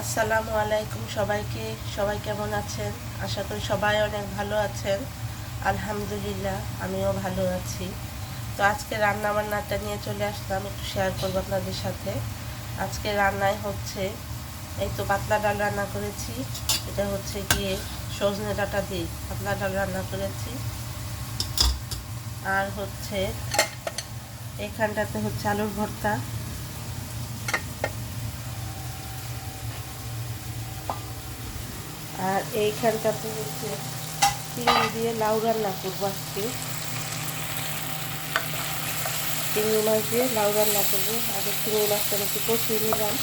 আসসালামু আলাইকুম সবাইকে। সবাই কেমন আছেন? আশা করি সবাই অনেক ভালো আছেন। আলহামদুলিল্লাহ, আমিও ভালো আছি। তো আজকে রান্না বান্নাটা নিয়ে চলে আসলাম, একটু শেয়ার করবো আপনাদের সাথে। আজকে রান্নায় হচ্ছে এই তো পাতলা ডাল রান্না করেছি। এটা হচ্ছে গিয়ে সজনে ডাঁটা দিয়ে পাতলা ডাল রান্না করেছি। আর হচ্ছে এখানটাতে হচ্ছে আলুর ভর্তা। আর এইখানটাতে হচ্ছে চিংড়ি দিয়ে লাউ রান্না করবো আজকে। চিংড়ি মাছ দিয়ে লাউ রান্না করবো। আগে চিংড়ি মাছটা একটু কষিয়ে নিলাম,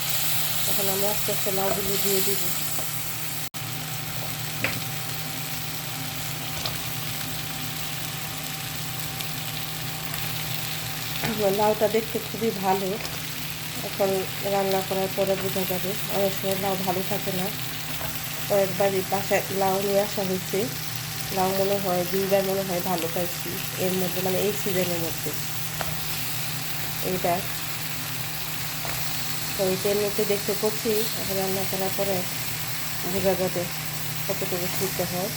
এখন আমি আস্তে আস্তে লাউগুলো দিয়ে দিব। লাউটা দেখতে খুবই ভালো, এখন রান্না করার পরে বোঝা যাবে। অনেক সময় লাউ ভালো থাকে না। কয়েকবারই বাসায় লাউ নিয়ে আসা হয়েছে, লাউ মনে হয় দুইবার মনে হয় ভালো পাইছি এর মধ্যে, মানে এই সিজনের মধ্যে এইটা। তো এইটা এমনিতে দেখতে করছি, এখন রান্না করার পরে বোঝা যাবে কতটুকু শিখতে হয়।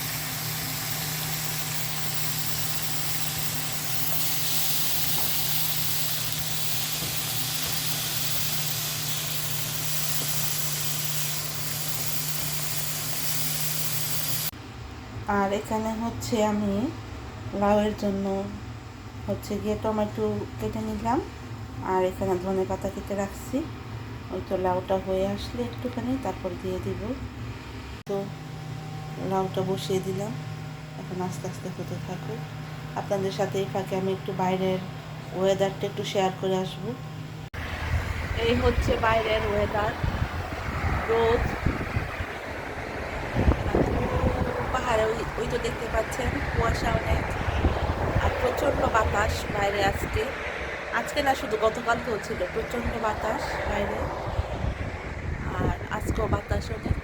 আর এখানে হচ্ছে আমি লাউয়ের জন্য হচ্ছে গিয়ে টমেটো কেটে নিলাম, আর এখানে ধনেপাতা কেটে রাখছি। ওই তো লাউটা হয়ে আসলে একটুখানি তারপর দিয়ে দিব। তো লাউটা বসিয়ে দিলাম, এখন আস্তে আস্তে হতে থাকুক। আপনাদের সাথে এই ফাঁকে আমি একটু বাইরের ওয়েদারটা একটু শেয়ার করে আসব। এই হচ্ছে বাইরের ওয়েদার, রোদ। পাহাড়ে ওই তো দেখতে পাচ্ছেন কুয়াশা অনেক, আর প্রচণ্ড বাতাস বাইরে আজকে। আজকে না, শুধু গতকালকেও ছিল প্রচণ্ড বাতাস বাইরে। আর আজকেও বাতাস অনেক,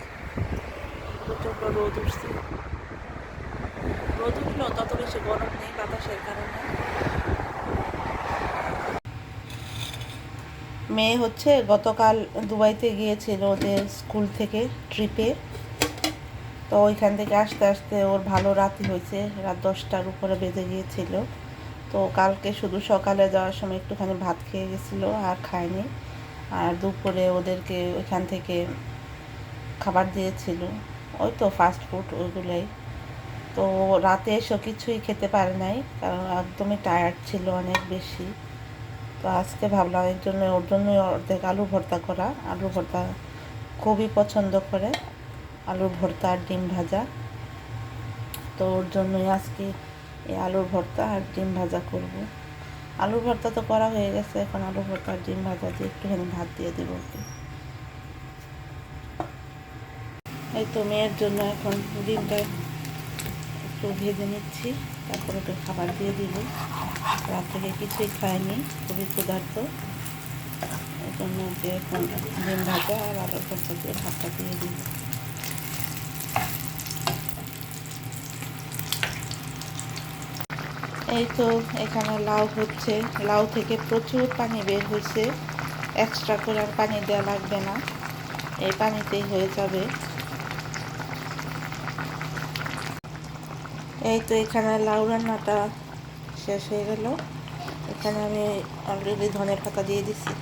প্রচণ্ড রোদ উঠছে। রোদ উঠলেও তত বেশি গরম নেই বাতাসের কারণে। মেয়ে হচ্ছে গতকাল দুবাইতে গিয়েছিল ওদের স্কুল থেকে ট্রিপে। তো ওইখান থেকে আসতে আসতে ওর ভালো রাতই হয়েছে, রাত 10টার উপরে বেজে গিয়েছিল। তো কালকে শুধু সকালে যাওয়ার সময় একটুখানি ভাত খেয়ে গেছিলো, আর খায়নি। আর দুপুরে ওদেরকে ওইখান থেকে খাবার দিয়েছিল, ওই তো ফাস্ট ফুড ওইগুলোই। তো রাতে এসে কিছুই খেতে পারে নাই, কারণ একদমই টায়ার্ড ছিল অনেক বেশি। তো আজকে ভাবলাম এর জন্য ওর জন্যই অর্ধেক আলু ভর্তা করা। আলু ভর্তা খুবই পছন্দ করে, আলুর ভর্তা আর ডিম ভাজা। তো ওর জন্যই আজকে এই আলুর ভর্তা আর ডিম ভাজা করব। আলুর ভর্তা তো করা হয়ে গেছে, এখন আলু ভর্তা আর ডিম ভাজা দিয়ে একটুখানি ভাত দিয়ে দেবো ওকে। এই তো মেয়ের জন্য এখন ডিমটা একটু ভেজে নিচ্ছি, তারপর ওকে খাবার দিয়ে দিব। রাত থেকে কিছুই খায়নি, খুবই ক্ষুধার্ত। এই জন্য ওকে এখন ডিম ভাজা আর আলুর ভর্তা দিয়ে ভাতটা দিয়ে দিব। এই তো এখানে লাউ হচ্ছে, লাউ থেকে প্রচুর পানি বের হয়েছে, এক্সট্রা করে আর পানি দেওয়া লাগবে না, এই পানিতেই হয়ে যাবে। এই তো এখানে লাউ রান্নাটা শেষ হয়ে গেল। এখানে আমি অলরেডি ধনে পাতা দিয়ে দিছি।